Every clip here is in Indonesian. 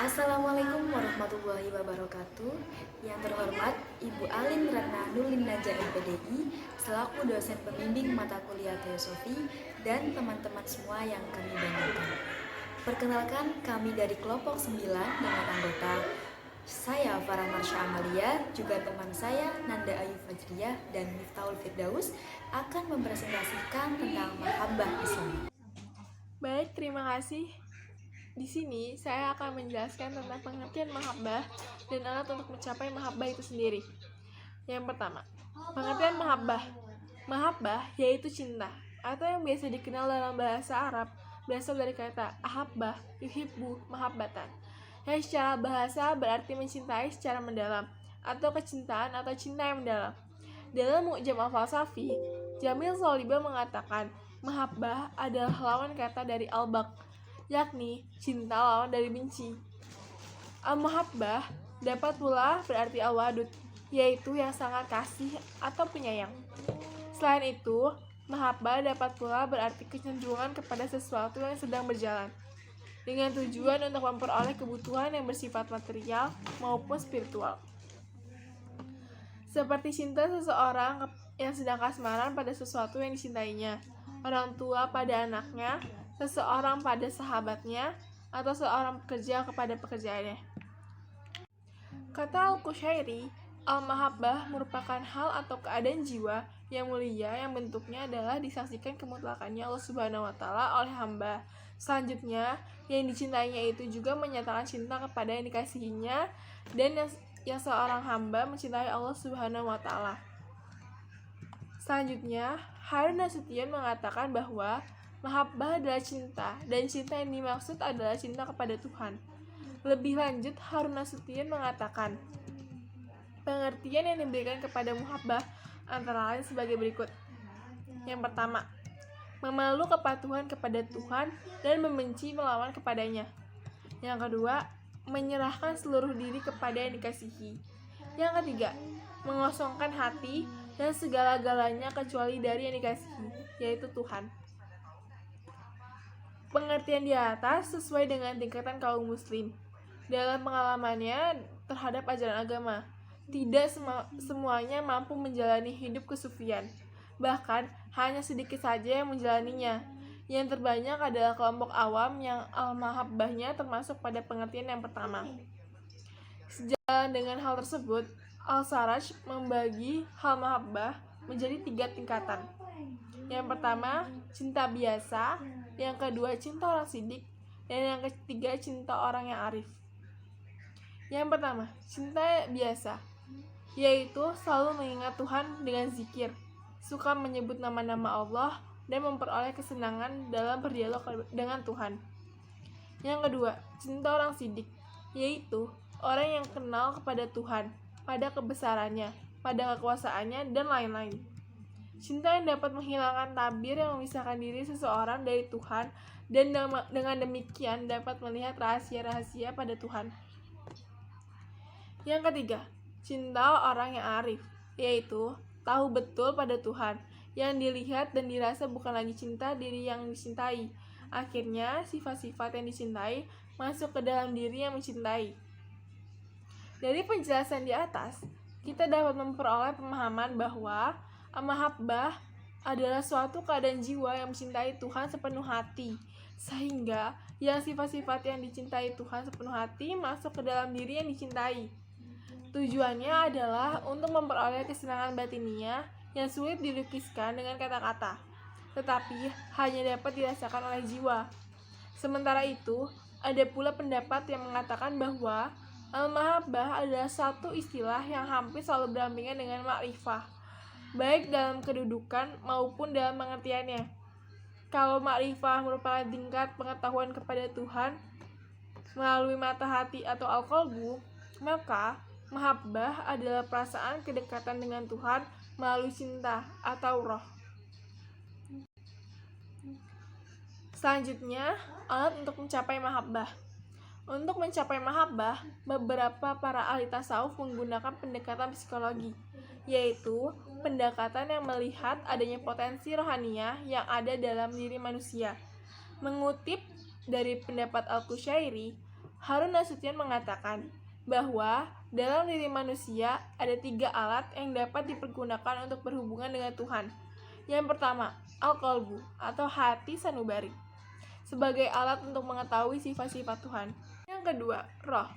Assalamualaikum warahmatullahi wabarakatuh. Yang terhormat Ibu Alin Ratna Nulinnaja MPDI selaku dosen pembimbing mata kuliah Teosofi dan teman-teman semua yang kami banggakan. Perkenalkan, kami dari kelompok 9 dengan anggota saya Farah Marsha Amalia, juga teman saya Nanda Ayu Fajriyah dan Miftahul Firdaus akan mempresentasikan tentang mahabbah Islam. Baik, terima kasih. Di sini saya akan menjelaskan tentang pengertian mahabbah dan alat untuk mencapai mahabbah itu sendiri. Yang pertama, pengertian mahabbah. Mahabbah yaitu cinta, atau yang biasa dikenal dalam bahasa Arab berasal dari kata ahabbah, yuhibbu, mahabbatan. Yang secara bahasa berarti mencintai secara mendalam, atau kecintaan atau cinta yang mendalam. Dalam Mu'jam al-Falsafi, Jamil Soliba mengatakan mahabbah adalah lawan kata dari al-baq, yakni cinta lawan dari benci. Al-mahabbah dapat pula berarti al-wadud, yaitu yang sangat kasih atau penyayang. Selain itu, mahabbah dapat pula berarti kecenderungan kepada sesuatu yang sedang berjalan, dengan tujuan untuk memperoleh kebutuhan yang bersifat material maupun spiritual. Seperti cinta seseorang yang sedang kasmaran pada sesuatu yang dicintainya, orang tua pada anaknya, seseorang pada sahabatnya, atau seorang pekerja kepada pekerjaannya. Kata Al-Qushairi, al-mahabbah merupakan hal atau keadaan jiwa yang mulia yang bentuknya adalah disaksikan kemutlakannya Allah Subhanahu wa Ta'ala oleh hamba. Selanjutnya, yang dicintainya itu juga menyatakan cinta kepada yang dikasihinya, dan yang seorang hamba mencintai Allah Subhanahu wa Ta'ala. Selanjutnya, Harun Nasution mengatakan bahwa mahabbah adalah cinta, dan cinta yang dimaksud adalah cinta kepada Tuhan. Lebih lanjut, Harun Nasution mengatakan, pengertian yang diberikan kepada mahabbah antara lain sebagai berikut. Yang pertama, memeluk kepatuhan kepada Tuhan dan membenci melawan kepadanya. Yang kedua, menyerahkan seluruh diri kepada yang dikasihi. Yang ketiga, mengosongkan hati dan segala-galanya kecuali dari yang dikasihi, yaitu Tuhan. Pengertian di atas sesuai dengan tingkatan kaum muslim dalam pengalamannya terhadap ajaran agama. Tidak semuanya mampu menjalani hidup kesufian, bahkan hanya sedikit saja yang menjalaninya. Yang terbanyak adalah kelompok awam yang al-mahabbahnya termasuk pada pengertian yang pertama. Sejalan dengan hal tersebut, Al-Sarraj membagi hal mahabbah menjadi 3 tingkatan. Yang pertama, cinta biasa. Yang kedua, cinta orang sidik. Dan yang ketiga, cinta orang yang arif. Yang pertama, cinta biasa, yaitu selalu mengingat Tuhan dengan zikir, suka menyebut nama-nama Allah, dan memperoleh kesenangan dalam berdialog dengan Tuhan. Yang kedua, cinta orang sidik, yaitu orang yang kenal kepada Tuhan, pada kebesarannya, pada kekuasaannya, dan lain-lain. Cinta yang dapat menghilangkan tabir yang memisahkan diri seseorang dari Tuhan, dan dengan demikian dapat melihat rahasia-rahasia pada Tuhan. Yang ketiga, cinta orang yang arif, yaitu tahu betul pada Tuhan, yang dilihat dan dirasa bukan lagi cinta diri yang dicintai. Akhirnya, sifat-sifat yang dicintai masuk ke dalam diri yang mencintai. Dari penjelasan di atas, kita dapat memperoleh pemahaman bahwa mahabbah adalah suatu keadaan jiwa yang mencintai Tuhan sepenuh hati, sehingga yang sifat-sifat yang dicintai Tuhan sepenuh hati masuk ke dalam diri yang dicintai. Tujuannya adalah untuk memperoleh kesenangan batiniah yang sulit dilukiskan dengan kata-kata, tetapi hanya dapat dirasakan oleh jiwa. Sementara itu, ada pula pendapat yang mengatakan bahwa al-mahabbah adalah satu istilah yang hampir selalu berdampingan dengan ma'rifah, baik dalam kedudukan maupun dalam pengertiannya. Kalau ma'rifah merupakan tingkat pengetahuan kepada Tuhan melalui mata hati atau al-qalbu, maka mahabbah adalah perasaan kedekatan dengan Tuhan melalui cinta atau roh. Selanjutnya, alat untuk mencapai mahabbah. Untuk mencapai mahabbah, beberapa para ahli tasawuf menggunakan pendekatan psikologi, yaitu pendekatan yang melihat adanya potensi rohaniah yang ada dalam diri manusia. Mengutip dari pendapat Al-Qushairi, Harun Nasution mengatakan bahwa dalam diri manusia ada 3 alat yang dapat dipergunakan untuk berhubungan dengan Tuhan. Yang pertama, al-qalbu atau hati sanubari, sebagai alat untuk mengetahui sifat-sifat Tuhan. Yang kedua, roh,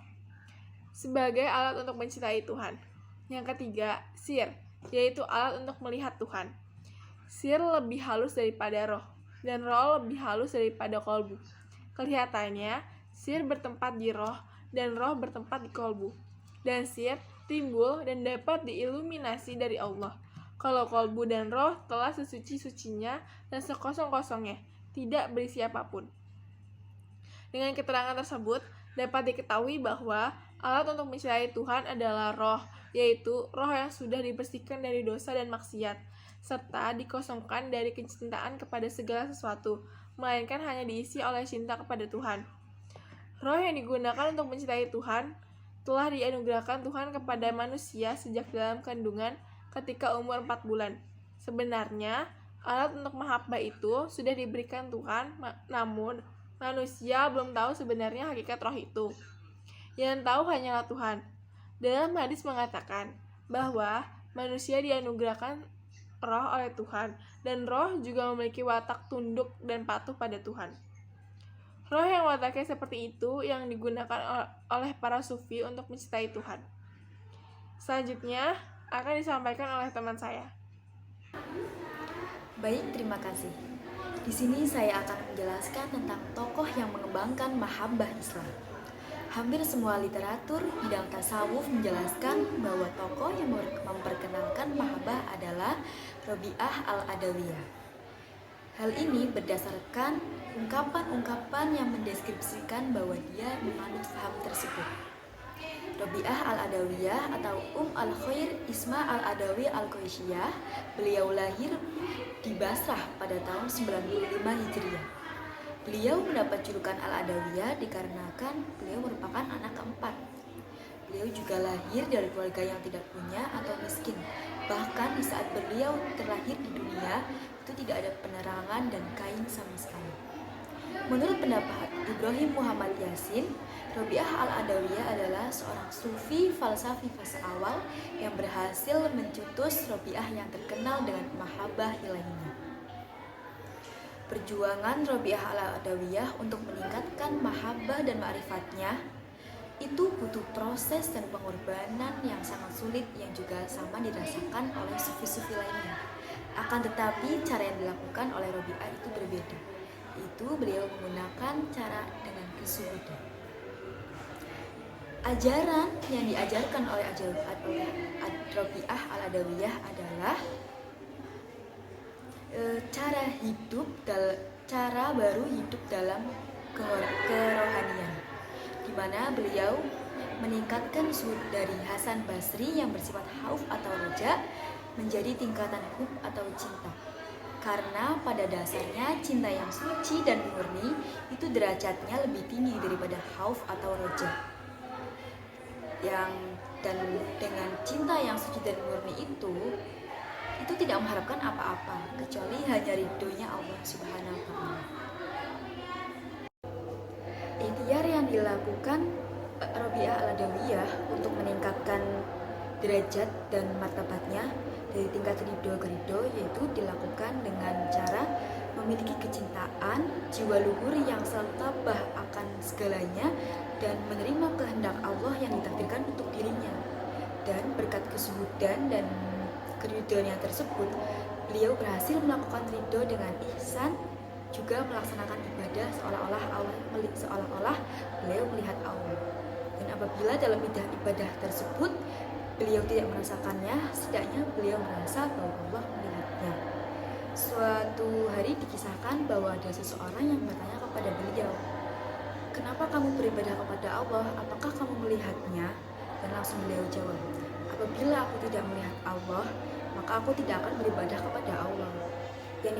sebagai alat untuk mencintai Tuhan. Yang ketiga, sir, yaitu alat untuk melihat Tuhan. Sir lebih halus daripada roh, dan roh lebih halus daripada kolbu. Kelihatannya, sir bertempat di roh, dan roh bertempat di kolbu. Dan sir timbul dan dapat diiluminasi dari Allah. Kalau kolbu dan roh telah sesuci-sucinya dan sekosong-kosongnya, tidak berisi apapun. Dengan keterangan tersebut, dapat diketahui bahwa alat untuk mencintai Tuhan adalah roh, yaitu roh yang sudah dibersihkan dari dosa dan maksiat, serta dikosongkan dari kecintaan kepada segala sesuatu, melainkan hanya diisi oleh cinta kepada Tuhan. Roh yang digunakan untuk mencintai Tuhan telah dianugerahkan Tuhan kepada manusia sejak dalam kandungan ketika umur 4 bulan. Sebenarnya, alat untuk mahabbah itu sudah diberikan Tuhan, namun manusia belum tahu sebenarnya hakikat roh itu. Yang tahu hanyalah Tuhan. Dalam hadis mengatakan bahwa manusia dianugerahkan roh oleh Tuhan, dan roh juga memiliki watak tunduk dan patuh pada Tuhan. Roh yang wataknya seperti itu yang digunakan oleh para sufi untuk mencintai Tuhan. Selanjutnya akan disampaikan oleh teman saya. Baik, terima kasih. Di sini saya akan menjelaskan tentang tokoh yang mengembangkan mahabbah Islam. Hampir semua literatur bidang tasawuf menjelaskan bahwa tokoh yang memperkenalkan mahabbah adalah Robi'ah al-Adawiyah. Hal ini berdasarkan ungkapan-ungkapan yang mendeskripsikan bahwa dia menganut paham tersebut. Robi'ah al-Adawiyah atau al-Khair Isma al-Adawi al-Quraisyiyah, beliau lahir di Basrah pada tahun 95 Hijriah. Beliau mendapat julukan al-Adawiyah dikarenakan beliau merupakan anak keempat. Beliau juga lahir dari keluarga yang tidak punya atau miskin. Bahkan di saat beliau terlahir di dunia, itu tidak ada penerangan dan kain sama sekali. Menurut pendapat Ibrahim Muhammad Yasin, Robi'ah al-Adawiyah adalah seorang sufi falsafi fase awal yang berhasil mencetus Robi'ah yang terkenal dengan mahabbah ilahiyah. Perjuangan Robi'ah al-Adawiyah untuk meningkatkan mahabbah dan ma'rifatnya itu butuh proses dan pengorbanan yang sangat sulit yang juga sama dirasakan oleh sufi-sufi lainnya. Akan tetapi cara yang dilakukan oleh Robi'ah itu berbeda. Itu beliau menggunakan cara dengan kesubuhan. Ajaran yang diajarkan oleh Robi'ah al-Adawiyah adalah cara baru hidup dalam kerohanian, di mana beliau meningkatkan zuhud dari Hasan Basri yang bersifat khauf atau roja menjadi tingkatan hub atau cinta. Karena pada dasarnya cinta yang suci dan murni itu derajatnya lebih tinggi daripada khauf atau roja. Dan dengan cinta yang suci dan murni itu tidak mengharapkan apa-apa kecuali hanya ridhonya Allah Subhanahu wa Ta'ala. Ikhtiar yang dilakukan Robi'ah al-Adawiyah untuk meningkatkan derajat dan martabatnya dari tingkat ridho ke ridho yaitu dilakukan dengan cara memiliki kecintaan, jiwa luhur yang selalu tabah akan segalanya dan menerima kehendak Allah yang ditakdirkan untuk dirinya. Dan berkat kesuhudan dan keridhoannya tersebut, beliau berhasil melakukan ridho dengan ihsan, juga melaksanakan ibadah seolah-olah beliau melihat Allah. Dan apabila dalam ibadah tersebut beliau tidak merasakannya, setidaknya beliau merasa bahwa Allah melihatnya. Suatu hari dikisahkan bahwa ada seseorang yang bertanya kepada beliau, "Kenapa kamu beribadah kepada Allah? Apakah kamu melihatnya?" Dan langsung beliau jawab, "Apabila aku tidak melihat Allah, maka aku tidak akan beribadah kepada Allah." Yang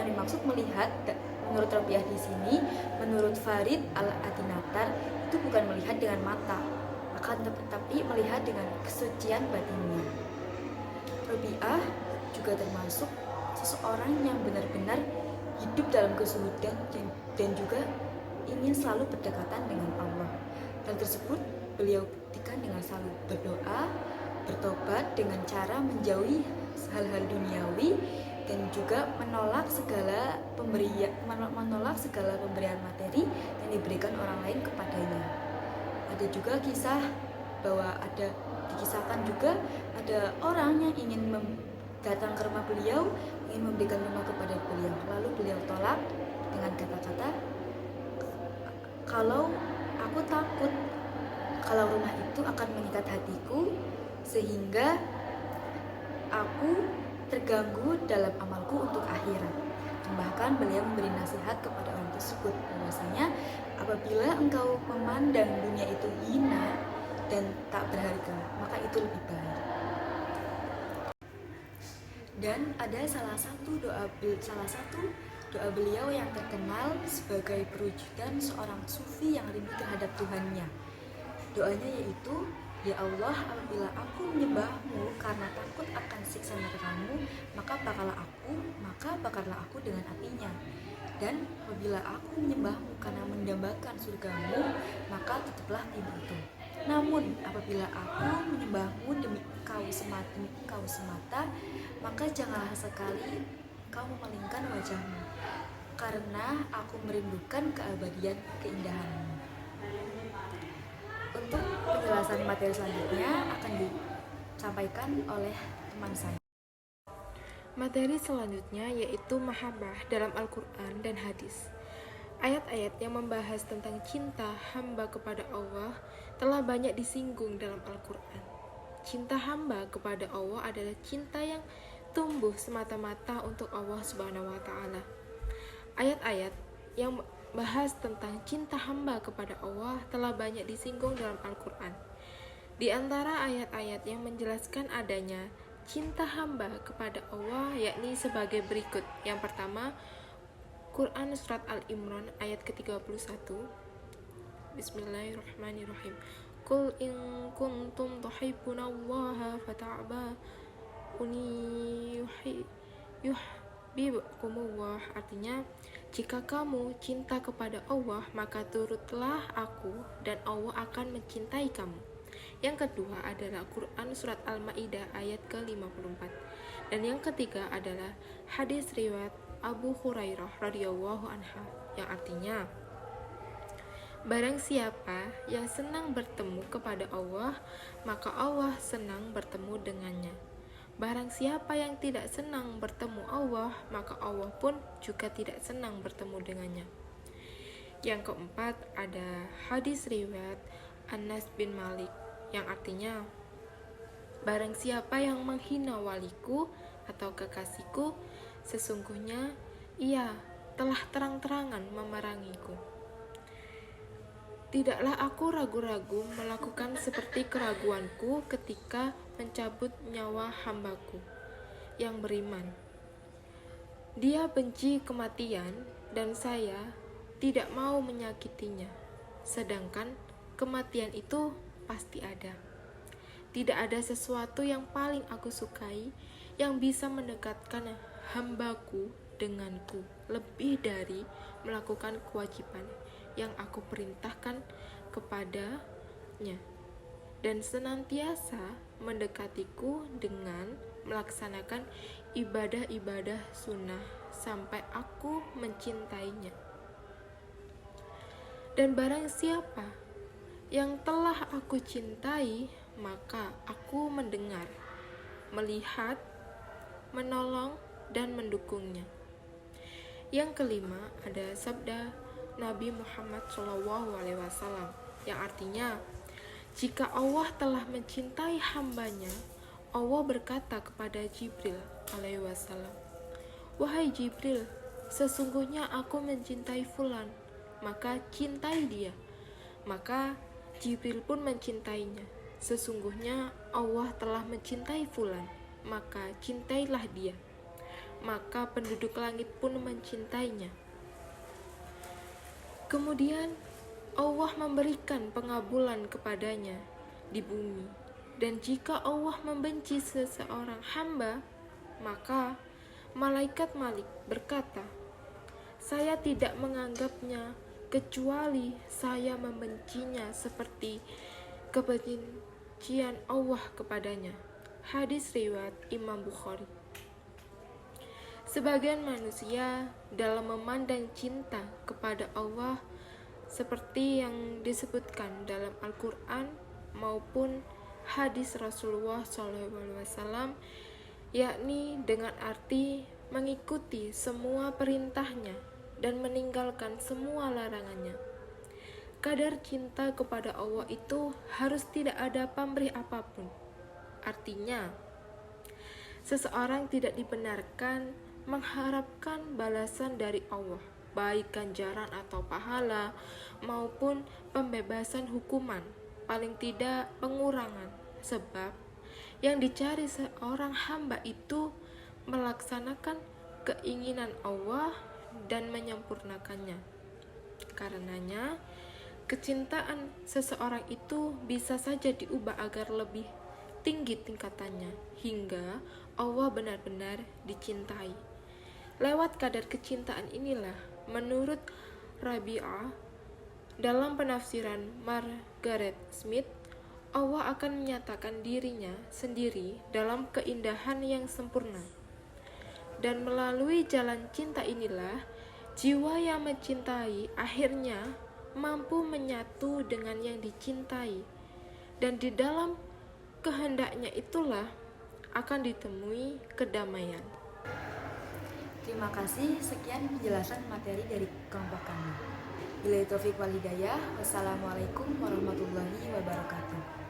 dimaksud melihat menurut Robi'ah di sini, menurut Farid al-Adinatar, itu bukan melihat dengan mata, akan tetapi melihat dengan kesucian batinnya. Robi'ah juga termasuk seseorang yang benar-benar hidup dalam kesuhudan dan juga ingin selalu berdekatan dengan Allah. tersebut beliau buktikan dengan selalu berdoa, bertobat dengan cara menjauhi hal-hal duniawi, dan juga menolak segala pemberian materi yang diberikan orang lain kepadanya. Ada juga kisah bahwa dikisahkan juga ada orang yang ingin datang ke rumah beliau, ingin memberikan rumah kepada beliau, lalu beliau tolak dengan kata-kata, kalau aku takut kalau rumah itu akan mengikat hatiku sehingga aku terganggu dalam amalku untuk akhirat. Dan bahkan beliau memberi nasihat kepada orang tersebut bahwasanya apabila engkau memandang dunia itu hina dan tak berharga, maka itu lebih baik. Dan ada salah satu doa beliau yang terkenal sebagai perwujudan seorang sufi yang rindu terhadap Tuhannya. Doanya yaitu, ya Allah, apabila aku menyembahmu karena takut akan siksa neraka-Mu, maka bakarlah aku dengan apinya. Dan apabila aku menyembahmu karena mendambakan surga-Mu, maka tutuplah pintu itu. Namun apabila aku menyembahmu demi kau semata, maka janganlah sekali kau memalingkan wajahmu, karena aku merindukan keabadian keindahanmu. Untuk penjelasan materi selanjutnya akan disampaikan oleh teman saya. Materi selanjutnya yaitu mahabbah dalam Al-Quran dan hadis. Ayat-ayat yang membahas tentang cinta hamba kepada Allah telah banyak disinggung dalam Al-Quran. Cinta hamba kepada Allah adalah cinta yang tumbuh semata-mata untuk Allah Subhanahu wa Ta'ala. Ayat-ayat yang bahas tentang cinta hamba kepada Allah telah banyak disinggung dalam Al-Quran. Di antara ayat-ayat yang menjelaskan adanya cinta hamba kepada Allah yakni sebagai berikut. Yang pertama, Quran Surat Al-Imran ayat ke-31. Bismillahirrahmanirrahim. Qul in kuntum tuhibbunallaha fata'ba'uni yuhibbukumullah. Artinya, jika kamu cinta kepada Allah, maka turutlah aku dan Allah akan mencintai kamu. Yang kedua adalah Quran Surat Al-Ma'idah ayat ke-54. Dan yang ketiga adalah hadis riwayat Abu Hurairah radhiyallahu anha yang artinya, barang siapa yang senang bertemu kepada Allah, maka Allah senang bertemu dengannya. Barang siapa yang tidak senang bertemu Allah, maka Allah pun juga tidak senang bertemu dengannya. Yang keempat ada hadis riwayat Anas bin Malik yang artinya, barang siapa yang menghina waliku atau kekasihku, sesungguhnya ia telah terang-terangan memerangiku. Tidaklah aku ragu-ragu melakukan seperti keraguanku ketika mencabut nyawa hambaku yang beriman. Dia benci kematian dan saya tidak mau menyakitinya, sedangkan kematian itu pasti ada. Tidak ada sesuatu yang paling aku sukai yang bisa mendekatkan hambaku denganku lebih dari melakukan kewajiban yang aku perintahkan kepadanya dan senantiasa mendekatiku dengan melaksanakan ibadah-ibadah sunnah sampai aku mencintainya. Dan barang siapa yang telah aku cintai, maka aku mendengar, melihat, menolong, dan mendukungnya. Yang kelima ada sabda Nabi Muhammad SAW yang artinya, jika Allah telah mencintai hambanya, Allah berkata kepada Jibril alaihissalam, wahai Jibril, sesungguhnya aku mencintai fulan, maka cintai dia. Maka Jibril pun mencintainya. Sesungguhnya Allah telah mencintai fulan, maka cintailah dia. Maka penduduk langit pun mencintainya. Kemudian Allah memberikan pengabulan kepadanya di bumi. Dan jika Allah membenci seseorang hamba, maka malaikat Malik berkata, saya tidak menganggapnya kecuali saya membencinya seperti kebencian Allah kepadanya. Hadis riwayat Imam Bukhari. Sebagian manusia dalam memandang cinta kepada Allah seperti yang disebutkan dalam Al-Quran maupun hadis Rasulullah SAW, yakni dengan arti mengikuti semua perintahnya dan meninggalkan semua larangannya. Kadar cinta kepada Allah itu harus tidak ada pamrih apapun. Artinya, seseorang tidak dibenarkan mengharapkan balasan dari Allah, baik ganjaran atau pahala maupun pembebasan hukuman, paling tidak pengurangan, sebab yang dicari seorang hamba itu melaksanakan keinginan Allah dan menyempurnakannya. Karenanya, kecintaan seseorang itu bisa saja diubah agar lebih tinggi tingkatannya hingga Allah benar-benar dicintai. Lewat kadar kecintaan inilah, menurut Rabi'ah dalam penafsiran Margaret Smith, Allah akan menyatakan dirinya sendiri dalam keindahan yang sempurna. Dan melalui jalan cinta inilah, jiwa yang mencintai akhirnya mampu menyatu dengan yang dicintai. Dan di dalam kehendaknya itulah akan ditemui kedamaian. Terima kasih, sekian penjelasan materi dari kelompok kami. Billahi taufiq wal hidayah. Wassalamualaikum warahmatullahi wabarakatuh.